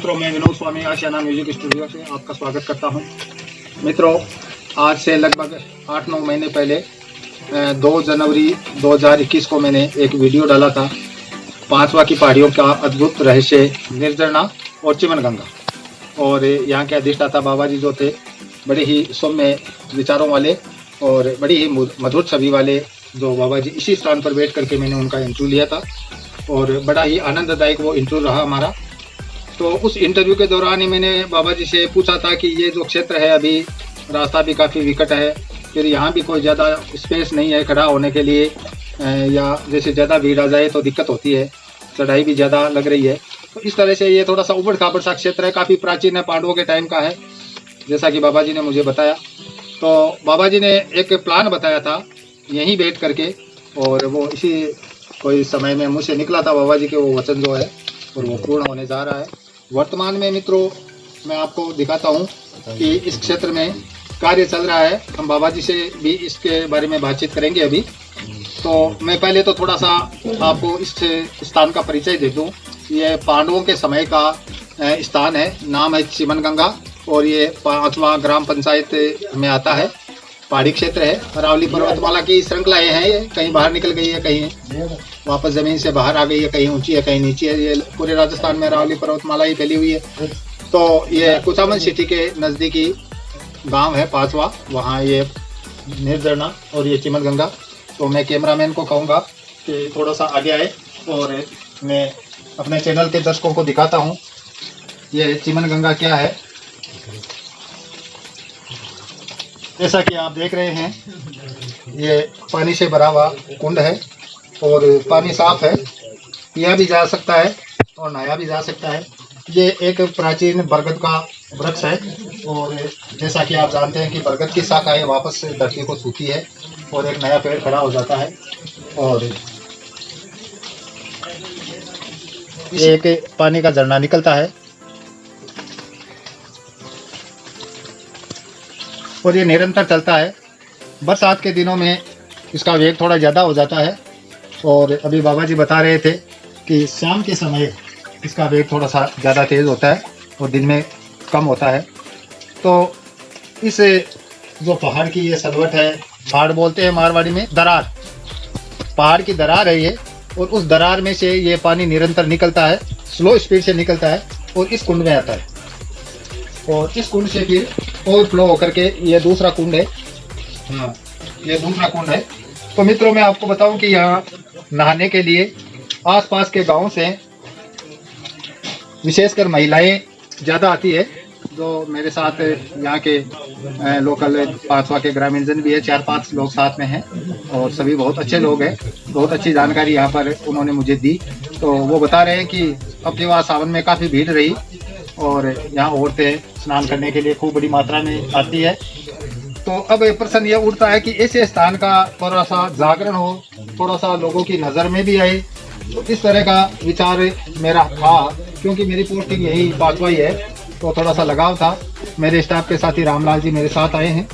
मित्रों, मैं विनोद स्वामी आशियाना music studio से आपका स्वागत करता हूं। मित्रों, आज से लगभग 8-9 महीने पहले 2 जनवरी 2021 को मैंने एक वीडियो डाला था, पांचवा की पहाड़ियों का अद्भुत रहस्य, निर्जरना और चिमनगंगा। और यहाँ के अधिष्ठाता बाबा जी जो थे, बड़े ही सौम्य विचारों वाले और बड़ी ही मधुर छवि वाले जो बाबा जी, इसी स्थान पर बैठ करके मैंने उनका इंटरव्यू लिया था और बड़ा ही आनंददायक वो इंटरव्यू रहा हमारा। तो उस इंटरव्यू के दौरान ही मैंने बाबा जी से पूछा था कि ये जो क्षेत्र है, अभी रास्ता भी काफ़ी विकट है, फिर यहाँ भी कोई ज़्यादा स्पेस नहीं है खड़ा होने के लिए, या जैसे ज़्यादा भीड़ आ जाए तो दिक्कत होती है, चढ़ाई भी ज़्यादा लग रही है। तो इस तरह से ये थोड़ा सा उबड़ खाबड़ सा क्षेत्र है, काफ़ी प्राचीन है, पांडवों के टाइम का है, जैसा कि बाबा जी ने मुझे बताया। तो बाबा जी ने एक प्लान बताया था यहीं बैठ करके, और वो इसी कोई समय में मुझसे निकला था बाबा जी के वो वचन जो है, और वो पूर्ण होने जा रहा है। वर्तमान में मित्रों, मैं आपको दिखाता हूँ कि इस क्षेत्र में कार्य चल रहा है। हम बाबा जी से भी इसके बारे में बातचीत करेंगे अभी। तो मैं पहले तो थोड़ा सा आपको इस स्थान का परिचय दे दूँ। ये पांडवों के समय का स्थान है, नाम है चिमनगंगा, और ये 5वां ग्राम पंचायत में आता है। पहाड़ी क्षेत्र है, अरावली पर्वतमाला की श्रृंखलाएं हैं। ये कहीं बाहर निकल गई है, कहीं वापस जमीन से बाहर आ गई है, कहीं ऊंची है, कहीं नीची है। ये पूरे राजस्थान में अरावली पर्वतमाला ही फैली हुई है। तो ये कुचामन सिटी के नज़दीकी गांव है 5वां, वहाँ ये निर्जरना और ये चिमनगंगा। तो मैं कैमरामैन को कहूँगा कि थोड़ा सा आगे आए और मैं अपने चैनल के दर्शकों को दिखाता हूँ ये चिमनगंगा क्या है। जैसा कि आप देख रहे हैं, ये पानी से भरा हुआ कुंड है और पानी साफ है, पिया भी जा सकता है और नहाया भी जा सकता है। ये एक प्राचीन बरगद का वृक्ष है, और जैसा कि आप जानते हैं कि बरगद की शाखाएं वापस से धरती को छूती है और एक नया पेड़ खड़ा हो जाता है। और एक पानी का झरना निकलता है और ये निरंतर चलता है। बरसात के दिनों में इसका वेग थोड़ा ज़्यादा हो जाता है, और अभी बाबा जी बता रहे थे कि शाम के समय इसका वेग थोड़ा सा ज़्यादा तेज़ होता है और दिन में कम होता है। तो इस जो पहाड़ की ये सलवट है, पहाड़ बोलते हैं मारवाड़ी में दरार, पहाड़ की दरार है ये, और उस दरार में से ये पानी निरंतर निकलता है, स्लो स्पीड से निकलता है और इस कुंड में आता है, और इस कुंड से फिर ओवरफ्लो होकर के ये दूसरा कुंड है। हाँ, ये दूसरा कुंड है। तो मित्रों, मैं आपको बताऊं कि यहाँ नहाने के लिए आसपास के गांव से विशेषकर महिलाएं ज़्यादा आती है। जो मेरे साथ यहाँ के लोकल 5वां के ग्रामीण जन भी है, 4-5 लोग साथ में हैं, और सभी बहुत अच्छे लोग हैं। बहुत अच्छी जानकारी यहाँ पर उन्होंने मुझे दी। तो वो बता रहे हैं कि अब के बाद सावन में काफ़ी भीड़ रही, और यहाँ औरतें स्नान करने के लिए खूब बड़ी मात्रा में आती है। तो अब प्रश्न ये उठता है कि ऐसे स्थान का थोड़ा सा जागरण हो, थोड़ा सा लोगों की नज़र में भी आए। तो इस तरह का विचार मेरा था, क्योंकि मेरी पोस्टिंग यही 5वां ही है, तो थोड़ा सा लगाव था। मेरे स्टाफ के साथी रामलाल जी मेरे साथ आए हैं।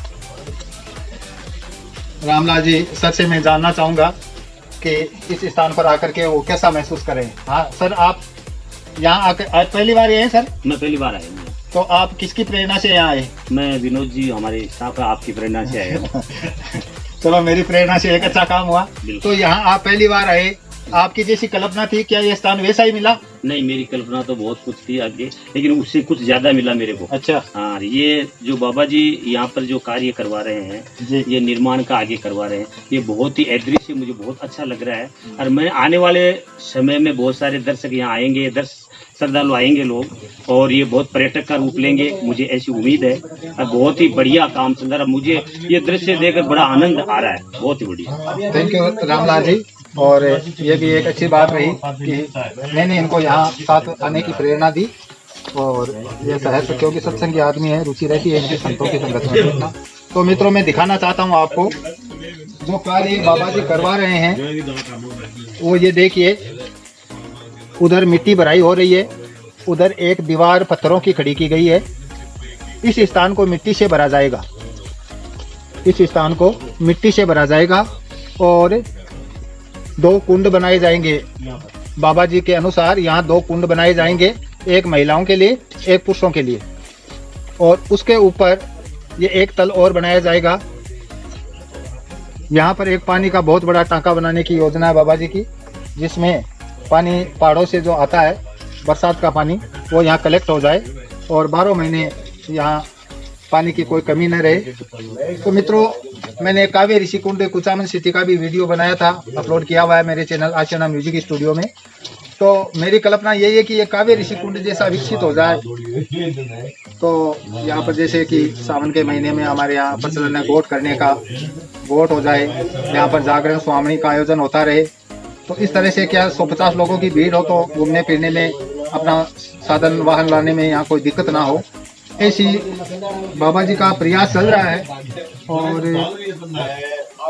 रामलाल जी, सर से मैं जानना चाहूँगा कि इस स्थान पर आकर के वो कैसा महसूस करें। हाँ सर, आप यहाँ आकर आज पहली बार आए हैं? सर, मैं पहली बार आया हूँ। तो आप किसकी प्रेरणा से यहाँ आए? मैं विनोद जी, हमारे स्टाफ है, आपकी प्रेरणा से आया हूँ। चलो, मेरी प्रेरणा से एक अच्छा काम हुआ। तो यहाँ आप पहली बार आए, आपकी जैसी कल्पना थी, क्या ये स्थान वैसा ही मिला? नहीं, मेरी कल्पना तो बहुत कुछ थी आगे, लेकिन उससे कुछ ज्यादा मिला मेरे को। अच्छा। हाँ, ये जो बाबा जी यहाँ पर जो कार्य करवा रहे हैं, ये निर्माण का आगे करवा रहे हैं, ये बहुत ही अदृश्य, मुझे बहुत अच्छा लग रहा है। और मैं आने वाले समय में बहुत सारे दर्शक यहाँ आएंगे, श्रद्धालु आएंगे लोग, और ये बहुत पर्यटक का रूप लेंगे, मुझे ऐसी उम्मीद है। और बहुत ही बढ़िया काम चल रहा है, मुझे ये दृश्य देखकर बड़ा आनंद आ रहा है, बहुत ही बढ़िया। Thank you Ramlal ji. और ये भी एक अच्छी बात रही कि मैंने इनको यहाँ साथ आने की प्रेरणा दी, और ये शहर से, क्योंकि सत्संगी आदमी है, रुचि रहती है इनकी संतों की संगत में रहना। तो मित्रों, मैं दिखाना चाहता हूँ आपको जो कार्य बाबा जी करवा रहे हैं। वो ये देखिए, उधर मिट्टी भराई हो रही है, उधर एक दीवार पत्थरों की खड़ी की गई है। इस स्थान को मिट्टी से भरा जाएगा, इस स्थान को मिट्टी से भरा जाएगा, और 2 कुंड बनाए जाएंगे। बाबा जी के अनुसार यहाँ 2 कुंड बनाए जाएंगे, एक महिलाओं के लिए, एक पुरुषों के लिए। और उसके ऊपर ये एक तल और बनाया जाएगा। यहाँ पर एक पानी का बहुत बड़ा टांका बनाने की योजना है बाबा जी की, जिसमें पानी पहाड़ों से जो आता है, बरसात का पानी, वो यहाँ कलेक्ट हो जाए और 12 महीने यहाँ पानी की कोई कमी न रहे। तो मित्रों, मैंने कावेरी ऋषि कुंड कुचामन सिटी का भी वीडियो बनाया था, अपलोड किया हुआ है मेरे चैनल आचना म्यूजिक स्टूडियो में। तो मेरी कल्पना यही है कि ये कावेरी ऋषि कुंड जैसा विकसित हो जाए। तो यहाँ पर जैसे कि सावन के महीने में हमारे यहाँ प्रचलन है गोट करने का, गोट हो जाए, यहाँ पर जागरण स्वामी का आयोजन होता रहे। तो इस तरह से क्या 150 लोगों की भीड़ हो तो घूमने फिरने में, अपना साधन वाहन लाने में यहाँ कोई दिक्कत ना हो, ऐसी बाबा जी का प्रयास चल रहा है। और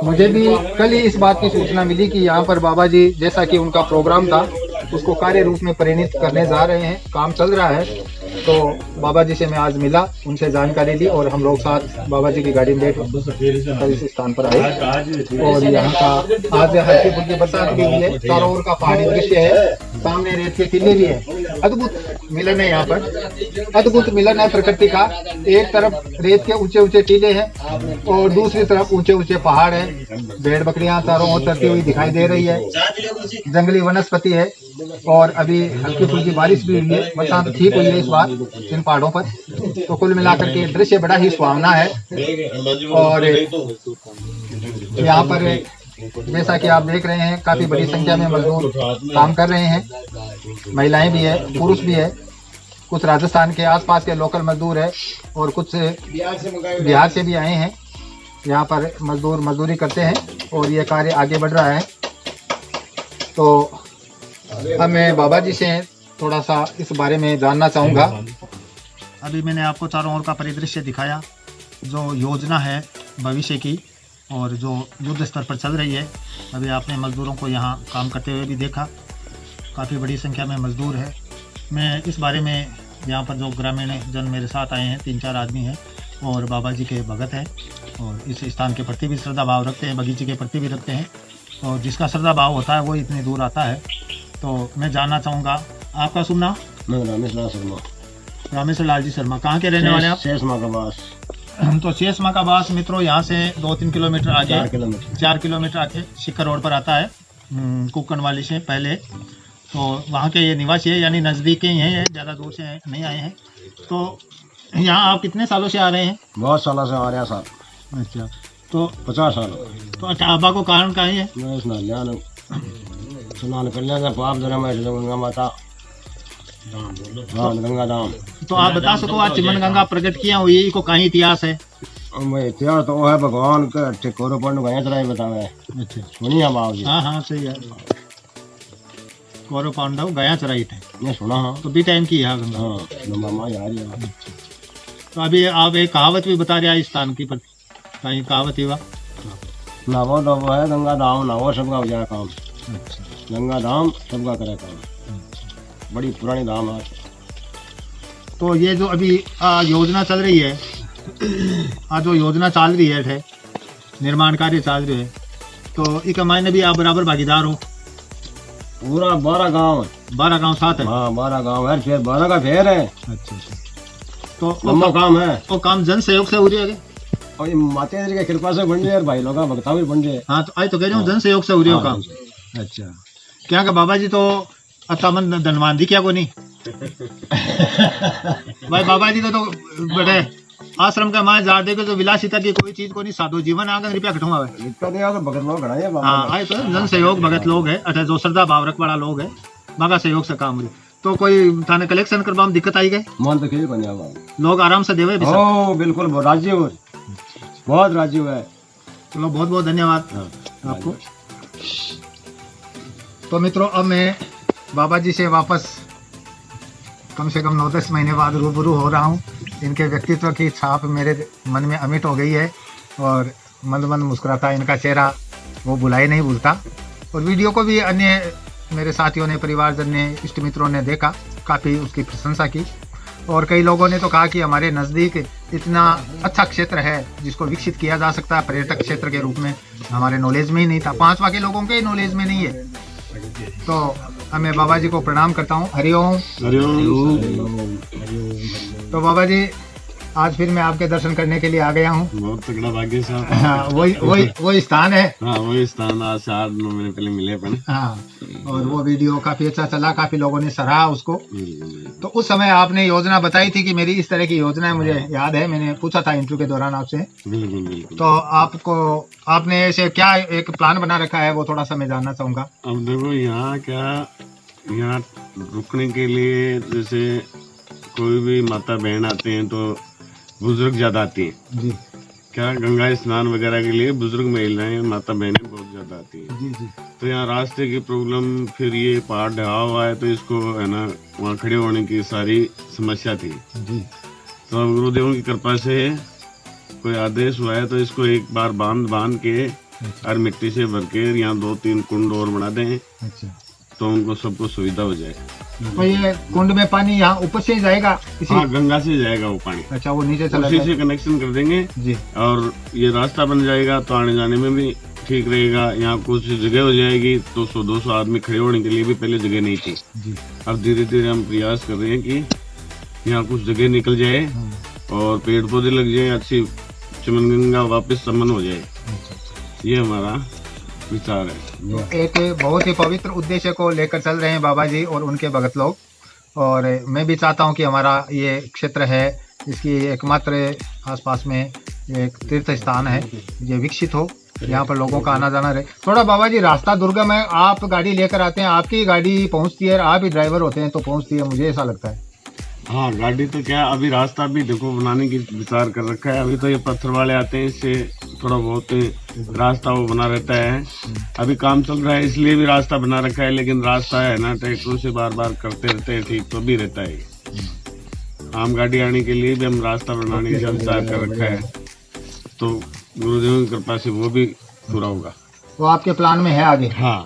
मुझे भी कल ही इस बात की सूचना मिली कि यहाँ पर बाबा जी, जैसा कि उनका प्रोग्राम था, उसको कार्य रूप में परिणित करने जा रहे हैं, काम चल रहा है। तो बाबा जी से मैं आज मिला, उनसे जानकारी ली और हम लोग साथ बाबा जी की गाड़ी में बैठ इस स्थान पर आए। और यहाँ का आज हल्की फुल्की बरसात भी हुई है, चारों ओर का पहाड़ी दृश्य है, सामने रेत के टीले भी है। अद्भुत मिलन है यहाँ पर, अद्भुत मिलन है प्रकृति का। एक तरफ रेत के ऊंचे ऊंचे टीले हैं और दूसरी तरफ ऊंचे ऊंचे पहाड़ हैं। भेड़ बकरियां चारों ओर चलती हुई दिखाई दे रही है, जंगली वनस्पति है। और अभी हल्की फुल्की बारिश भी हुई है, बरसात ठीक हुई है इस बार इन पहाड़ों पर। तो कुल मिलाकर के दृश्य बड़ा ही सुहावना है। और यहाँ पर जैसा कि आप देख रहे हैं, काफी बड़ी संख्या में मजदूर काम कर रहे हैं, महिलाएं भी है, पुरुष भी है। कुछ राजस्थान के आसपास के लोकल मजदूर है और कुछ बिहार से भी आए हैं। यहाँ पर मजदूर मजदूरी करते हैं और ये कार्य आगे बढ़ रहा है। तो अब मैं बाबा जी से थोड़ा सा इस बारे में जानना चाहूँगा। अभी मैंने आपको चारों ओर का परिदृश्य दिखाया, जो योजना है भविष्य की और जो युद्ध स्तर पर चल रही है। अभी आपने मजदूरों को यहाँ काम करते हुए भी देखा, काफ़ी बड़ी संख्या में मजदूर है। मैं इस बारे में, यहाँ पर जो ग्रामीण जन मेरे साथ आए हैं, 3-4 आदमी हैं और बाबा जी के भगत हैं और इस स्थान के प्रति भी श्रद्धा भाव रखते हैं, बगीचे के प्रति भी रखते हैं। और जिसका श्रद्धा भाव होता है वो इतनी दूर आता है। तो मैं जानना चाहूँगा, आपका शुभ नाम? मैं रामेश्वर शर्मा। रामेश्वर लाल जी शर्मा, कहाँ के रहने वाले आप? शेष माँ का बास। तो शेष माँ का बास मित्रों यहाँ से 2-3 किलोमीटर आगे, 4 किलोमीटर आगे शिखर रोड पर आता है, कुकनवाली से पहले। तो वहाँ के ये निवासी है, यानी नज़दीक ही हैं, ज़्यादा दूर से नहीं आए हैं। तो यहाँ आप कितने सालों से आ रहे हैं? बहुत सालों से आ रहे हैं साहब। अच्छा, तो 50 साल। तो अच्छा, अब्बा को कारण कहाँ है? मैं स्नान कर लिया, पाप जरा मैं गंगा माता, हाँ गंगा धाम। तो आप बता सको आज चिमन गंगा प्रकट किया हुई को कहीं इतिहास है? इतिहास तो वो है भगवान के कोरो पढ़ने गए जरा बतावे। अच्छा, सुनिए बाबू जी। हाँ हाँ सही है, कौरव पांडव गया चराई थे, मैं सुना। हाँ तो भी टाइम की है गंगा। हाँ मामा यार। तो अभी आप एक कहावत भी बता रहे हैं इस स्थान की, पर कहीं कहावत ही हुआ नावो तो वो है गंगा धाम, नावो सबका हो जाए काम। अच्छा, गंगा धाम सबका करे काम, बड़ी पुरानी धाम है। तो ये जो अभी योजना चल रही है, जो योजना चल रही है, निर्माण कार्य चल रही है, तो इस मायने भी आप बराबर भागीदार हो? पूरा 12 गांव, 12 गांव साथ है? हाँ 12 गांव है, फिर 12 का फेर है। अच्छा, तो लंबा काम है। वो काम जन सहयोग से हो रही है और ये माता जी की कृपा से बन जाए, भाई लोग भक्ता भी बन जाए। हाँ, तो आज तो कह रही हूँ जन सहयोग से हो रही हो काम। अच्छा, क्या का बाबा जी तो अतामन धनवान दी क्या को नहीं भाई, बाबा जी तो बड़े आश्रम का माँ जा दे तो विलासिता की कोई चीज को नहीं, साधो जीवन आगे रुपया कटूंगा। भगत लोग हाँ, आए तो जन सहयोग भगत लोग है, अठे जो श्रद्धा भाव रख वाला लोग है, बागा सहयोग से काम हो। तो कोई थाने कलेक्शन करवा में दिक्कत आई गई? मन तो खेल बन लोग आराम से देवे? बिल्कुल राजी हो, बहुत राजी हुआ है। चलो बहुत बहुत धन्यवाद आपको। तो मित्रों, अब मैं बाबा जी से वापस कम से कम 9-10 महीने बाद रूबरू हो रहा हूँ। इनके व्यक्तित्व की छाप मेरे मन में अमिट हो गई है और मंद मंद मुस्कुराता इनका चेहरा वो भुलाई नहीं भूलता। और वीडियो को भी अन्य मेरे साथियों ने, परिवारजन ने, इष्ट मित्रों ने देखा, काफ़ी उसकी प्रशंसा की। और कई लोगों ने तो कहा कि हमारे नज़दीक इतना अच्छा क्षेत्र है जिसको विकसित किया जा सकता है पर्यटक क्षेत्र के रूप में, हमारे नॉलेज में ही नहीं था, 5 वाके लोगों के नॉलेज में नहीं है। तो अब मैं बाबा जी को प्रणाम करता हूँ। हरिओम। तो बाबा जी आज फिर मैं आपके दर्शन करने के लिए आ गया हूँ। बहुत तगड़ा भाग्य साहब। हाँ, वही स्थान है। हाँ, वही स्थान आज से 8-9 महीने पहले मिले अपन। हाँ, और वो वीडियो काफी अच्छा चला, काफी लोगों ने सराहा उसको। तो उस समय आपने योजना बताई थी कि मेरी इस तरह की योजना है, मुझे याद है, मैंने पूछा था इंटरव्यू के दौरान आपसे। बिल्कुल। तो आपने ऐसे क्या एक प्लान बना रखा है, वो थोड़ा सा मैं जानना चाहूंगा। अब देखो यहाँ रुकने के लिए जैसे कोई भी माता बहन आते हैं तो बुजुर्ग ज्यादा आती हैं जी। क्या गंगा स्नान वगैरह के लिए बुजुर्ग महिलाएं माता बहनें बहुत ज्यादा आती हैं। जी। तो यहाँ रास्ते की प्रॉब्लम, फिर ये पहाड़ ढहा हुआ है तो इसको है ना वहाँ खड़े होने की सारी समस्या थी जी। तो अब गुरुदेवों की कृपा से कोई आदेश हुआ है तो इसको एक बार बांध के और मिट्टी से भर के यहाँ 2-3 कुंड और बना दें। अच्छा, तो उनको सबको सुविधा हो जाए। तो ये कुंड में पानी यहाँ ऊपर से ही जाएगा? हाँ, गंगा से जाएगा वो पानी। अच्छा, वो नीचे चला उसी से कनेक्शन कर देंगे जी। और ये रास्ता बन जाएगा तो आने जाने में भी ठीक रहेगा। यहाँ कुछ जगह हो जाएगी तो 100-200 आदमी खड़े होने के लिए भी पहले जगह नहीं थी जी। अब धीरे धीरे हम प्रयास कर रहे हैं कि यहाँ कुछ जगह निकल जाए और पेड़ पौधे लग जाए, अच्छी चमनगंगा वापस समन हो जाए। ये हमारा विचार है। एक बहुत ही पवित्र उद्देश्य को लेकर चल रहे हैं बाबा जी और उनके भगत लोग, और मैं भी चाहता हूं कि हमारा ये क्षेत्र है, इसकी एकमात्र आसपास में एक तीर्थ स्थान है, ये विकसित हो, यहाँ पर लोगों का आना जाना रहे। थोड़ा बाबा जी रास्ता दुर्गम है, आप गाड़ी लेकर आते हैं, आपकी गाड़ी पहुँचती है, आप ही ड्राइवर होते हैं तो पहुँचती है, मुझे ऐसा लगता है। हाँ, गाड़ी तो क्या अभी रास्ता भी देखो बनाने की विचार कर रखा है। अभी तो ये पत्थर वाले आते हैं, इससे थोड़ा बहुत रास्ता वो बना रहता है। अभी काम चल रहा है इसलिए भी रास्ता बना रखा है, लेकिन रास्ता है ना ट्रैक्टरों से बार बार करते रहते हैं ठीक तो भी रहता है। आम गाड़ी आने के लिए भी हम रास्ता बनाने का विचार कर रखा है, तो गुरुदेव की कृपा से वो भी पूरा होगा। वो आपके प्लान में है आगे? हाँ।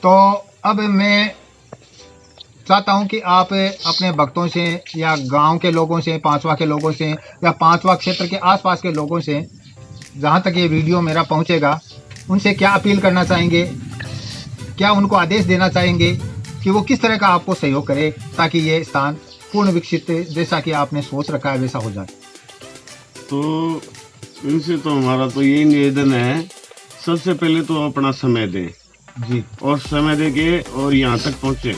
तो अब मैं चाहता हूं कि आप अपने भक्तों से या गांव के लोगों से, पांचवा के लोगों से या पांचवा क्षेत्र के आसपास के लोगों से, जहां तक ये वीडियो मेरा पहुंचेगा, उनसे क्या अपील करना चाहेंगे, क्या उनको आदेश देना चाहेंगे कि वो किस तरह का आपको सहयोग करे ताकि ये स्थान पूर्ण विकसित जैसा कि आपने सोच रखा है वैसा हो जाए? तो इनसे तो हमारा तो यही निवेदन है, सबसे पहले तो अपना समय दें जी, और समय दे के और यहाँ तक पहुँचे।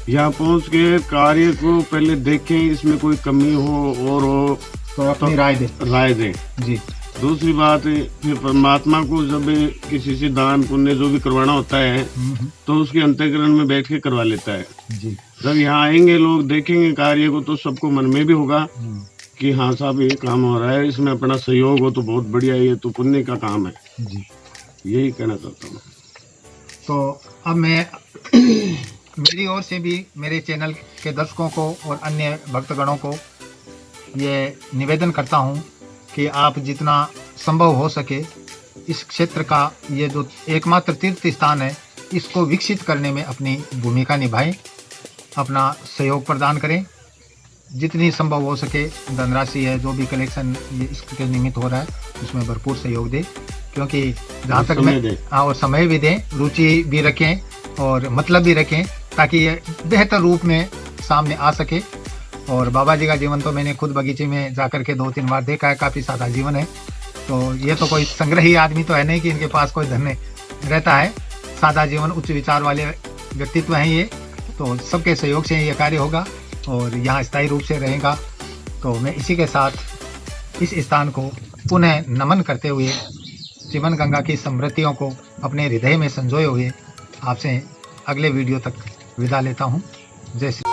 यहाँ पहुँच के कार्य को पहले देखें, इसमें कोई कमी हो और हो तो अपनी राय दे जी। दूसरी बात, फिर परमात्मा को जब किसी से दान पुण्य जो भी करवाना होता है तो उसके अंतःकरण में बैठ के करवा लेता है जी। जब यहाँ आएंगे लोग देखेंगे कार्य को तो सबको मन में भी होगा कि हाँ साहब ये काम हो रहा है, इसमें अपना सहयोग हो तो बहुत बढ़िया, ये तो पुण्य का काम है जी। यही कहना चाहता हूँ। तो अब मैं मेरी ओर से भी मेरे चैनल के दर्शकों को और अन्य भक्तगणों को ये निवेदन करता हूँ कि आप जितना संभव हो सके इस क्षेत्र का ये जो एकमात्र तीर्थ स्थान है इसको विकसित करने में अपनी भूमिका निभाएं, अपना सहयोग प्रदान करें, जितनी संभव हो सके धनराशि है जो भी कलेक्शन ये इसके निमित्त हो रहा है उसमें भरपूर सहयोग दें, क्योंकि जहाँ तक मैं और समय भी दें, रुचि भी रखें और मतलब भी रखें ताकि ये बेहतर रूप में सामने आ सके। और बाबा जी का जीवन तो मैंने खुद बगीचे में जाकर के 2-3 बार देखा है, काफ़ी सादा जीवन है। तो ये तो कोई संग्रही आदमी तो है नहीं कि इनके पास कोई धन रहता है, सादा जीवन, उच्च विचार वाले व्यक्तित्व हैं ये। तो सबके सहयोग से ये कार्य होगा और यहाँ स्थायी रूप से रहेगा। तो मैं इसी के साथ इस स्थान को पुनः नमन करते हुए चिमन गंगा की समृद्धियों को अपने हृदय में संजोए हुए आपसे अगले वीडियो तक विदा लेता हूँ। जय श्री